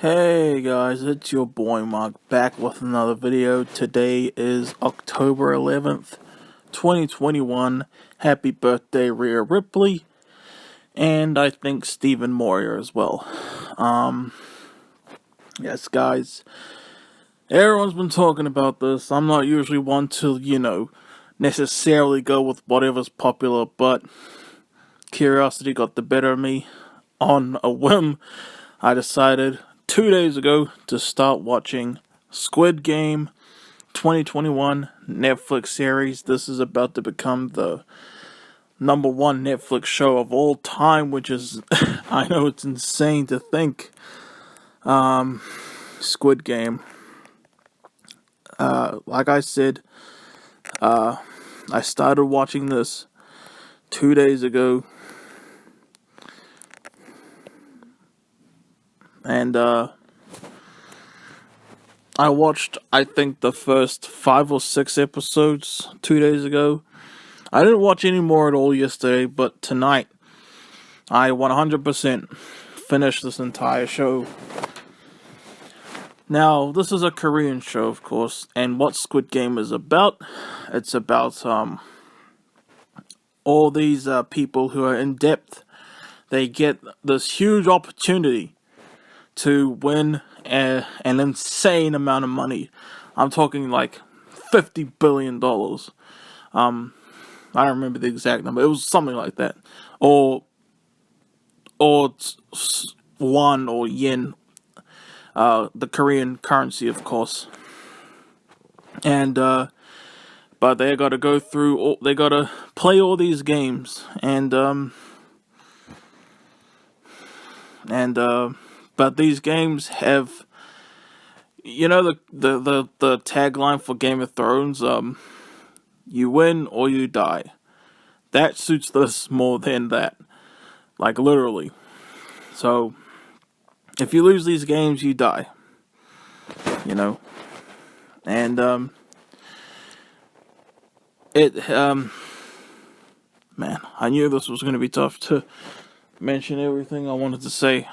Hey guys, it's your boy Mark back with another video. Today is October 11th, 2021. Happy birthday, Rhea Ripley, and I think Stephen Moyer as well. Yes, guys, everyone's been talking about this. I'm not usually one to, necessarily go with whatever's popular, but curiosity got the better of me. On a whim, I decided 2 days ago to start watching Squid Game 2021 Netflix series. This is about to become the #1 Netflix show of all time, which is, I know it's insane to think. Squid Game. Like I said, I started watching this 2 days ago. And, I watched, I think, the first 5 or 6 episodes 2 days ago. I didn't watch any more at all yesterday, but tonight, I 100% finished this entire show. Now, this is a Korean show, of course, and what Squid Game is about, it's about, all these, people who are in depth. They get this huge opportunity to win an insane amount of money. I'm talking like $50 billion. I don't remember the exact number. It was something like that. Or won or yen, the Korean currency, of course. And, but they gotta go through, they gotta play all these games. But these games have, the tagline for Game of Thrones, you win or you die. That suits this more than that. Like, literally. So, if you lose these games, you die. And, man, I knew this was going to be tough to mention everything I wanted to say.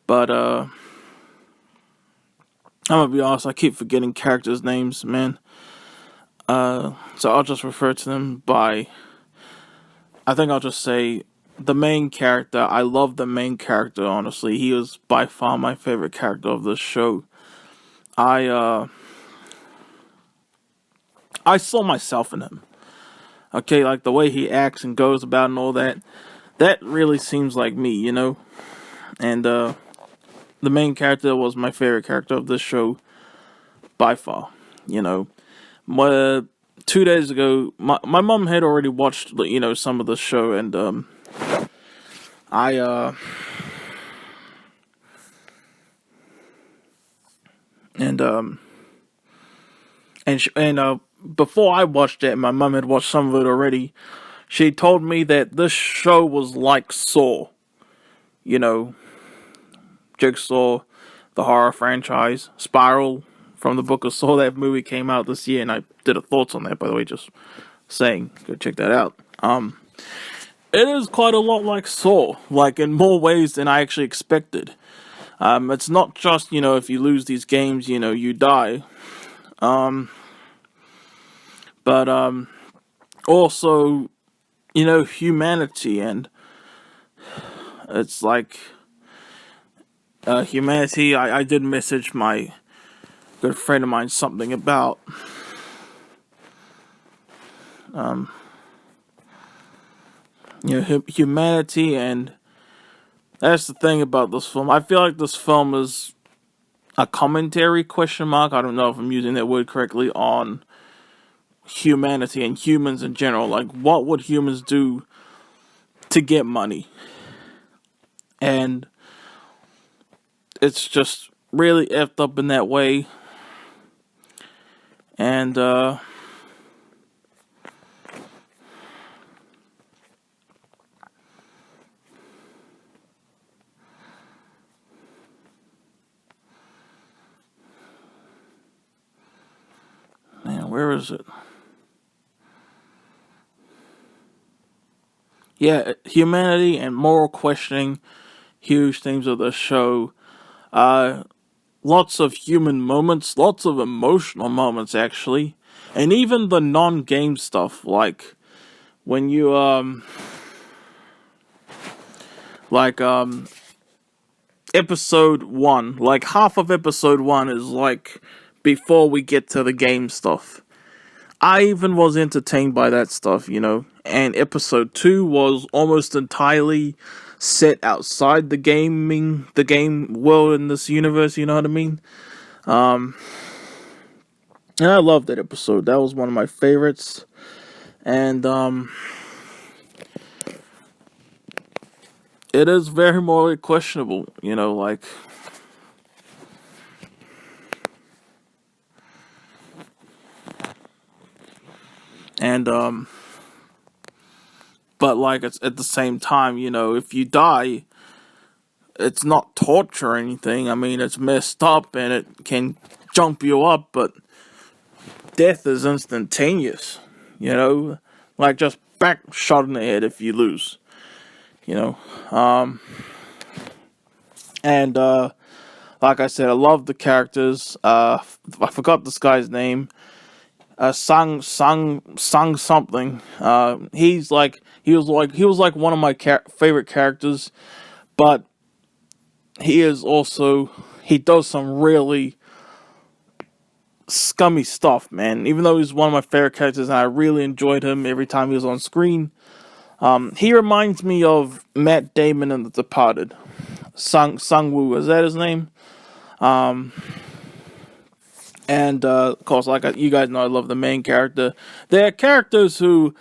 But, I'm gonna be honest, I keep forgetting characters' names, man. So I'll just refer to them by, I think I'll just say the main character. I love the main character, honestly. He was by far my favorite character of this show. I saw myself in him. Okay, like the way he acts and goes about and all that. That really seems like me, And, the main character was my favorite character of this show by far, 2 days ago, my mom had already watched, some of the show, and, I, before I watched it, my mom had watched some of it already. She told me that this show was like Saw, Jigsaw, the horror franchise, Spiral from the Book of Saw. That movie came out this year, and I did a thoughts on that, by the way, just saying, go check that out. It is quite a lot like Saw, like in more ways than I actually expected. It's not just, if you lose these games, you die. But also, humanity, and it's like, humanity. I did message my good friend of mine something about, humanity, and that's the thing about this film. I feel like this film is a commentary, question mark, I don't know if I'm using that word correctly, on humanity and humans in general. Like, what would humans do to get money? And it's just really effed up in that way. And, man, where is it? Yeah, humanity and moral questioning huge themes of the show. Uh, Lots of human moments, lots of emotional moments, actually, and even the non-game stuff, like when you like episode 1, like half of episode 1 is like before we get to the game stuff. I even was entertained by that stuff, and episode 2 was almost entirely set outside the game world in this universe, you know what I mean? And I loved that episode. That was one of my favorites. And it is very morally questionable, like, and but like it's at the same time, if you die, it's not torture or anything. I mean, it's messed up and it can jump you up, but death is instantaneous, like just back shot in the head if you lose, and like I said, I love the characters. I forgot this guy's name. Sung something. He was like one of my favorite characters, but he does some really scummy stuff, man. Even though he's one of my favorite characters, and I really enjoyed him every time he was on screen. He reminds me of Matt Damon in The Departed. Sung Woo, is that his name? And of course, like you guys know, I love the main character. There are characters who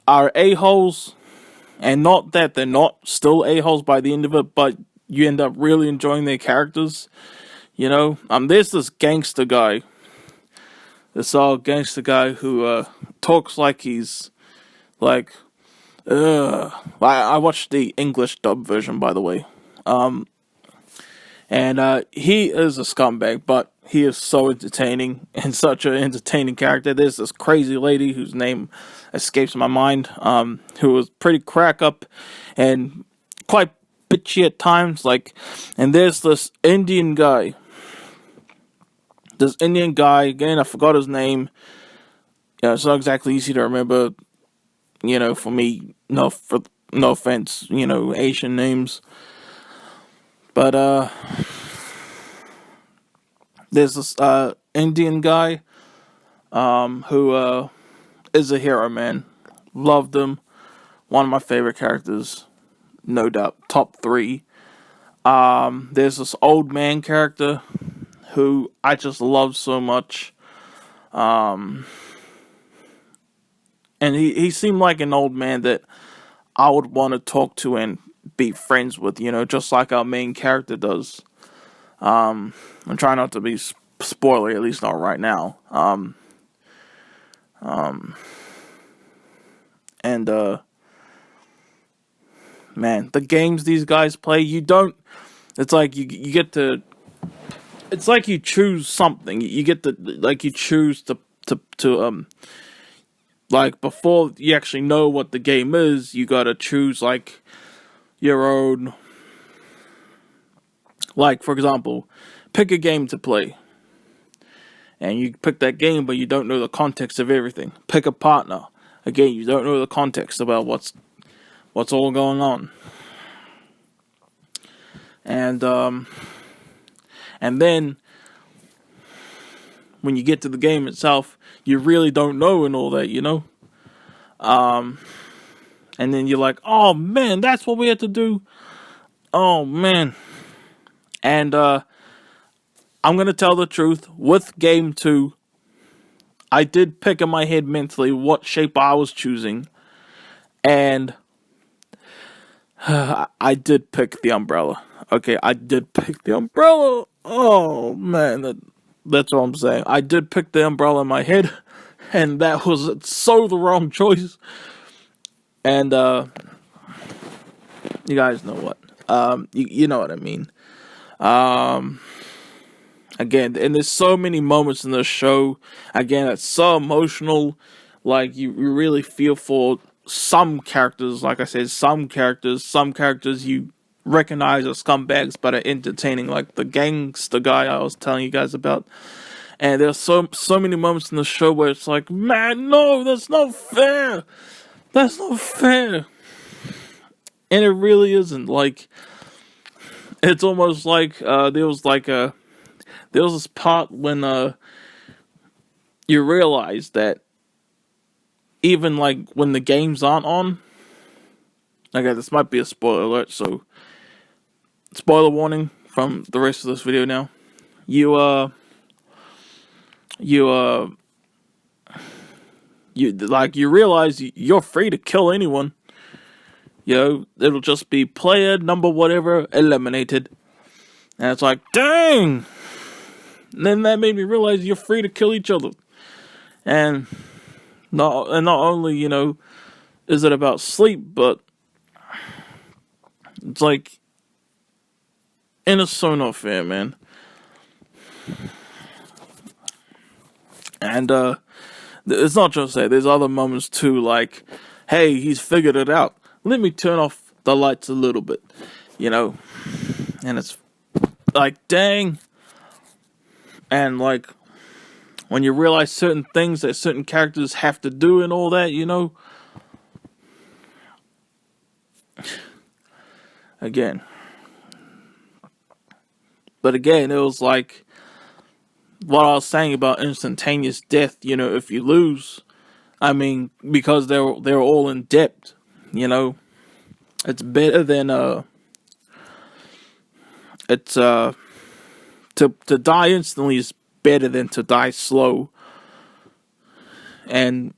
are a-holes, and not that they're not still a-holes by the end of it, but you end up really enjoying their characters. There's this gangster guy. This gangster guy who talks like he's like, I watched the English dub version, by the way. And he is a scumbag, but he is so entertaining and such an entertaining character. There's this crazy lady whose name escapes my mind, who was pretty crack up and quite bitchy at times. And there's this Indian guy. Again, I forgot his name. It's not exactly easy to remember, for me. No offense, Asian names. But, there's this, Indian guy, who, is a hero, man. Loved him. One of my favorite characters. No doubt. Top 3. There's this old man character who I just love so much. And he seemed like an old man that I would want to talk to and be friends with, just like our main character does. I'm trying not to be spoiler, at least not right now. And man, the games these guys play, it's like you get to, it's like you choose something. You get to, like, you choose to like, before you actually know what the game is, you gotta choose, like, your own, like, for example, pick a game to play. And you pick that game, but you don't know the context of everything. Pick a partner. Again, you don't know the context about what's all going on. And then when you get to the game itself, you really don't know and all that, And then you're like, oh man, that's what we had to do. Oh man. And I'm gonna tell the truth, with game 2, I did pick in my head mentally what shape I was choosing. And I did pick the umbrella. Okay, I did pick the umbrella. Oh man, that's what I'm saying. I did pick the umbrella in my head, and that was so the wrong choice. And you guys know what? You know what I mean. Again, and there's so many moments in this show. Again, it's so emotional. Like, you really feel for some characters. Like I said, some characters you recognize as scumbags but are entertaining, like the gangster guy I was telling you guys about. And there's so many moments in the show where it's like, man, no, that's not fair. That's not fair. And it really isn't. Like, it's almost like there was this part when you realize that even like when the games aren't on. Okay, this might be a spoiler alert, so spoiler warning from the rest of this video now. You realize you're free to kill anyone. You know, it'll just be player number whatever eliminated. And it's like, dang! And then that made me realize you're free to kill each other. And not only, you know, is it about sleep, but it's like, and it's so not fair, man. And it's not just that. There's other moments too, like, hey, he's figured it out. Let me turn off the lights a little bit, you know. And it's like, dang. And like, when you realize certain things that certain characters have to do and all that, you know. Again. But again, it was like what I was saying about instantaneous death, you know, if you lose. I mean, because they're all in debt, you know. It's better than to die instantly is better than to die slow. And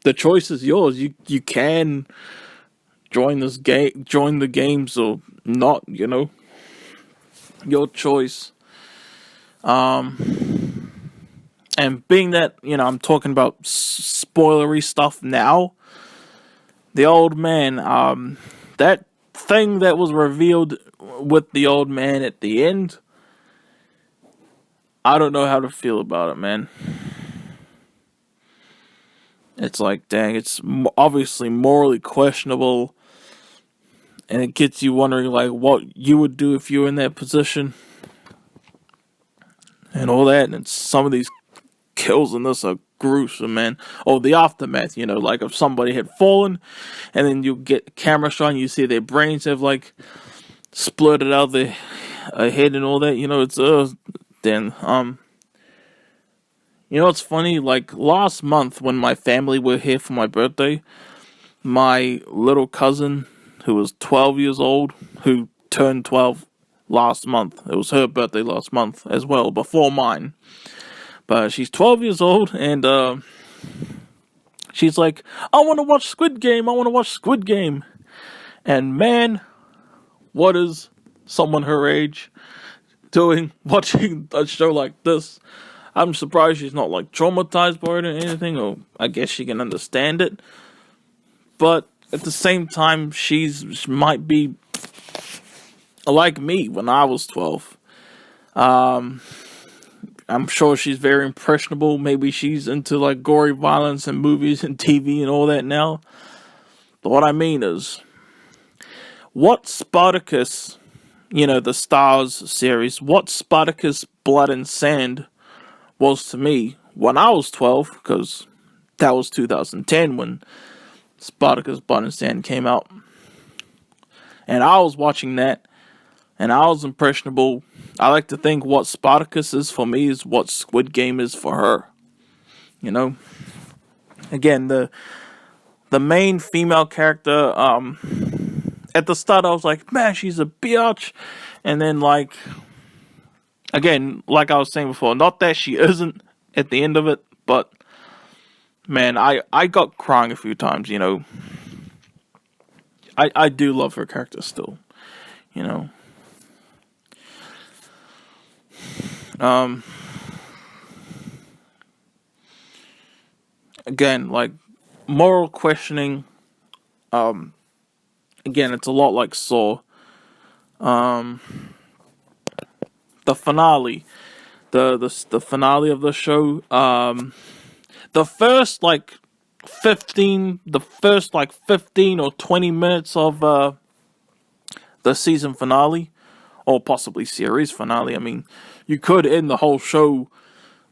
the choice is yours. You can join the games or not, you know. Your choice. And being that, you know, I'm talking about spoilery stuff now, the old man, that thing that was revealed with the old man at the end, I don't know how to feel about it, man. It's like, dang, it's obviously morally questionable, and it gets you wondering, like, what you would do if you were in that position, and all that. And some of these kills in this are gruesome, man. Oh, the aftermath, you know, like if somebody had fallen, and then you get a camera shot, and you see their brains have like splurted out of their head and all that. You know, it's then you know what's funny? Like last month when my family were here for my birthday, my little cousin, who was 12 years old, who turned 12 last month. It was her birthday last month as well, before mine. But she's 12 years old, and she's like, I want to watch Squid Game, I want to watch Squid Game. And man, what is someone her age doing watching a show like this? I'm surprised she's not like traumatized by it or anything, or I guess she can understand it. But at the same time, she might be like me when I was 12. I'm sure she's very impressionable. Maybe she's into like gory violence and movies and TV and all that now. But what I mean is, what Spartacus, you know, the Stars series, what Spartacus Blood and Sand was to me when I was 12, because that was 2010 when Spartacus Blood and Sand came out. And I was watching that, and I was impressionable. I like to think what Spartacus is for me is what Squid Game is for her. You know? Again, the main female character, at the start I was like, man, she's a biatch. And then like, again, like I was saying before, not that she isn't at the end of it, but man, I got crying a few times, you know. I do love her character still, you know. Again, like, moral questioning, again, it's a lot like Saw. The finale, the finale of the show, the first 15 or 20 minutes of the season finale, or possibly series finale. I mean, you could end the whole show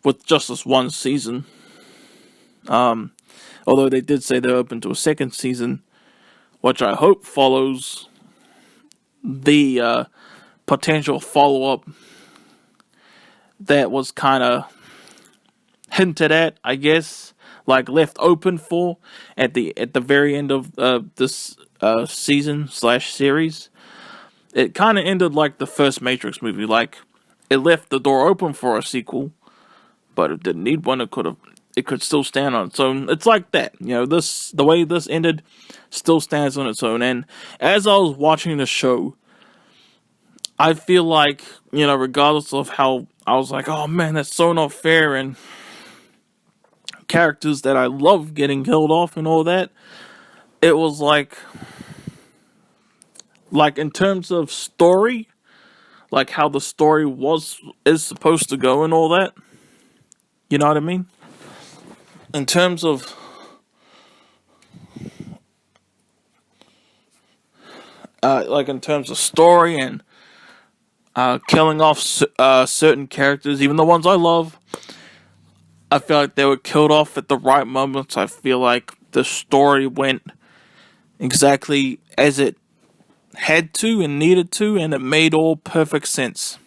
with just this one season. Although they did say they're open to a second season, which I hope follows the potential follow-up that was kind of hinted at, I guess, like left open for at the very end of this season slash series. It kind of ended like the first Matrix movie, like it left the door open for a sequel, but it didn't need one. It could still stand on its own. It's like that, the way this ended still stands on its own. And as I was watching the show, I feel like, regardless of how I was like, oh man, that's so not fair, and characters that I love getting killed off and all that, it was like in terms of story, like how the story is supposed to go and all that. You know what I mean? In terms of in terms of story and killing off certain characters, even the ones I love, I feel like they were killed off at the right moments. I feel like the story went exactly as it had to and needed to, and it made all perfect sense.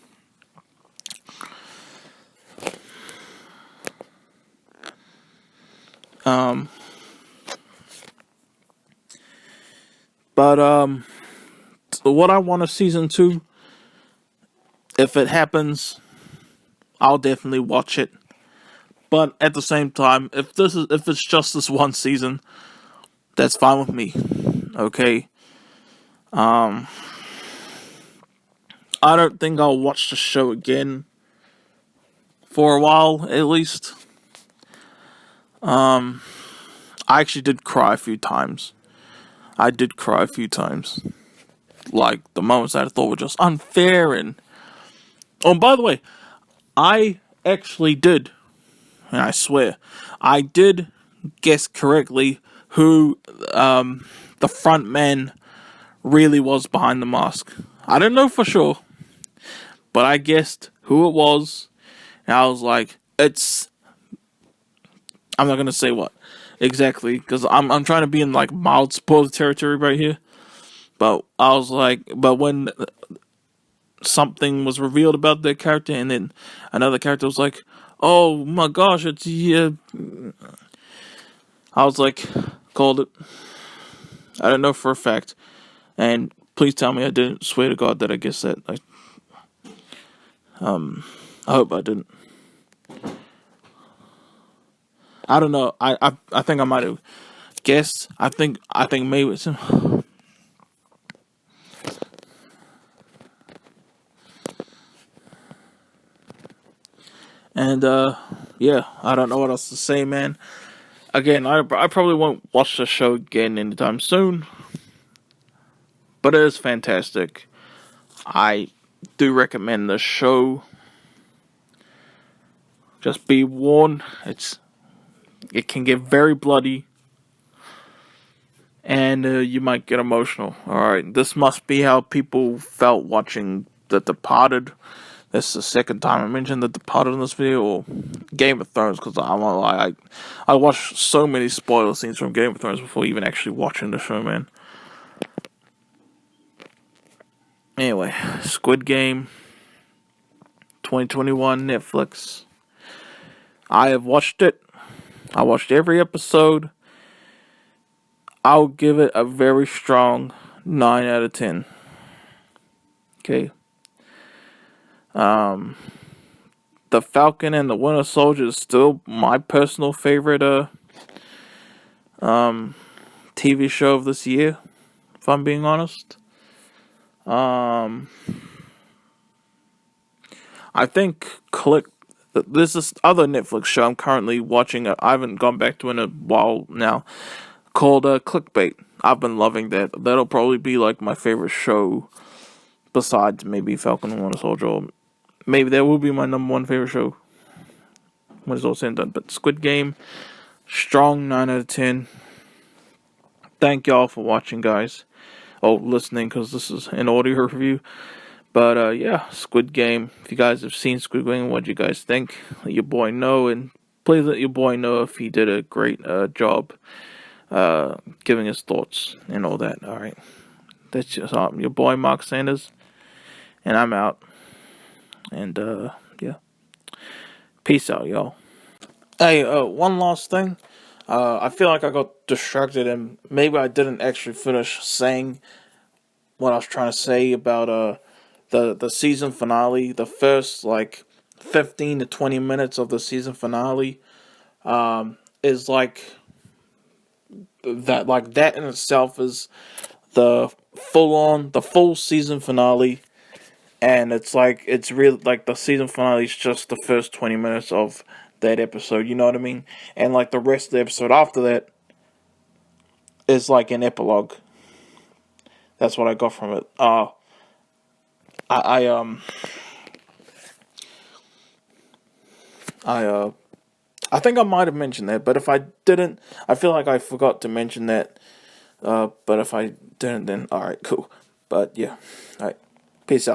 But what I want of season 2, if it happens, I'll definitely watch it. But at the same time, if it's just this one season, that's fine with me. Okay. I don't think I'll watch the show again for a while, at least. I actually did cry a few times. Like, the moments that I thought were just unfair. And oh, by the way, I actually did, and I swear, I did guess correctly who the front man really was behind the mask. I didn't know for sure, but I guessed who it was, and I was like, I'm not gonna say what exactly, because I'm trying to be in like mild spoiler territory right here. But I was like, but when something was revealed about their character, and then another character was like, "Oh my gosh, it's yeah," I was like, called it. I don't know for a fact, and please tell me I didn't. Swear to God that I guessed that. I hope I didn't. I don't know. I think I might have guessed. I think maybe it's him. And yeah, I don't know what else to say, man. Again, I probably won't watch the show again anytime soon, but it is fantastic. I do recommend the show. Just be warned, it can get very bloody, and you might get emotional. Alright, this must be how people felt watching The Departed. This is the second time I mentioned The Departed in this video, or Game of Thrones, because I won't lie, I watched so many spoiler scenes from Game of Thrones before even actually watching the show, man. Anyway, Squid Game, 2021, Netflix. I have watched it. I watched every episode. I'll give it a very strong 9 out of 10. Okay. The Falcon and the Winter Soldier is still my personal favorite TV show of this year, if I'm being honest. I think there's this other Netflix show I'm currently watching. I haven't gone back to in a while now, called Clickbait. I've been loving that. That'll probably be like my favorite show, besides maybe Falcon and Winter Soldier. Or maybe that will be my number one favorite show when it's all said and done. But Squid Game, strong 9 out of 10. Thank y'all for watching, guys. listening, because this is an audio review. But yeah, Squid Game. If you guys have seen Squid Game, what do you guys think? Let your boy know, and please let your boy know if he did a great job giving his thoughts and all that. All right, that's just your boy Mark Sanders, and I'm out. And yeah, peace out, y'all. Hey, one last thing. I feel like I got distracted, and maybe I didn't actually finish saying what I was trying to say about the season finale. The first 15 to 20 minutes of the season finale is that in itself is the full season finale. And it's really like the season finale is just the first 20 minutes of that episode, you know what I mean? And like the rest of the episode after that is like an epilogue. That's what I got from it. I I I think I might have mentioned that, but if I didn't, I feel like I forgot to mention that. But if I didn't, then alright, cool. But yeah, alright, peace out.